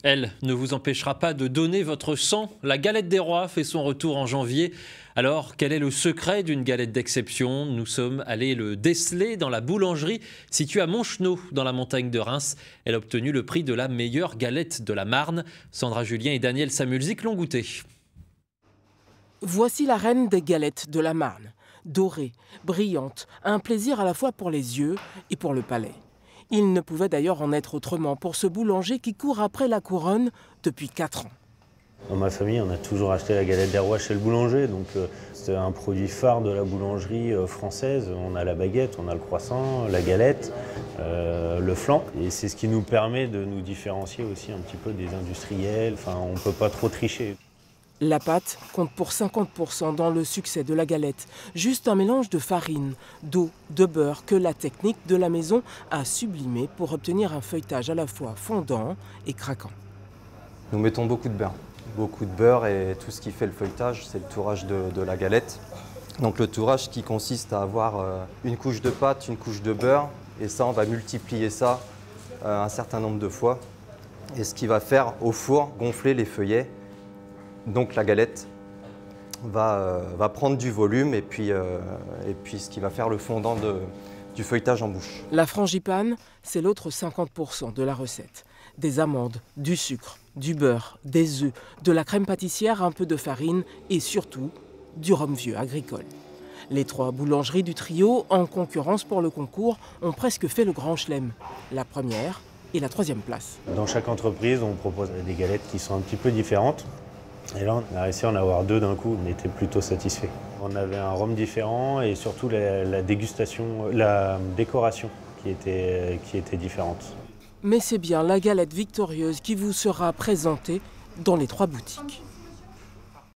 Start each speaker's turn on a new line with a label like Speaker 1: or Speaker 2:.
Speaker 1: Elle ne vous empêchera pas de donner votre sang. La galette des rois fait son retour en janvier. Alors, quel est le secret d'une galette d'exception? Nous sommes allés le déceler dans la boulangerie située à Montchenot, dans la montagne de Reims. Elle a obtenu le prix de la meilleure galette de la Marne. Sandra Julien et Daniel Samulzik l'ont goûté.
Speaker 2: Voici la reine des galettes de la Marne. Dorée, brillante, un plaisir à la fois pour les yeux et pour le palais. Il ne pouvait d'ailleurs en être autrement pour ce boulanger qui court après la couronne depuis 4 ans.
Speaker 3: Dans ma famille, on a toujours acheté la galette des rois chez le boulanger, donc c'est un produit phare de la boulangerie française. On a la baguette, on a le croissant, la galette, le flan. Et c'est ce qui nous permet de nous différencier aussi un petit peu des industriels. Enfin, on ne peut pas trop tricher.
Speaker 2: La pâte compte pour 50% dans le succès de la galette. Juste un mélange de farine, d'eau, de beurre que la technique de la maison a sublimé pour obtenir un feuilletage à la fois fondant et craquant.
Speaker 4: Nous mettons beaucoup de beurre. Beaucoup de beurre et tout ce qui fait le feuilletage, c'est le tourrage de la galette. Donc le tourrage qui consiste à avoir une couche de pâte, une couche de beurre, et ça on va multiplier ça un certain nombre de fois. Et ce qui va faire au four gonfler les feuillets. Donc la galette va prendre du volume et puis ce qui va faire le fondant du feuilletage en bouche.
Speaker 2: La frangipane, c'est l'autre 50% de la recette. Des amandes, du sucre, du beurre, des œufs, de la crème pâtissière, un peu de farine et surtout du rhum vieux agricole. Les 3 boulangeries du trio, en concurrence pour le concours, ont presque fait le grand chelem. La première et la 3e place.
Speaker 3: Dans chaque entreprise, on propose des galettes qui sont un petit peu différentes. Et là, on a réussi à en avoir 2 d'un coup, on était plutôt satisfaits. On avait un rhum différent et surtout la dégustation, la décoration qui était différente.
Speaker 2: Mais c'est bien la galette victorieuse qui vous sera présentée dans les 3 boutiques.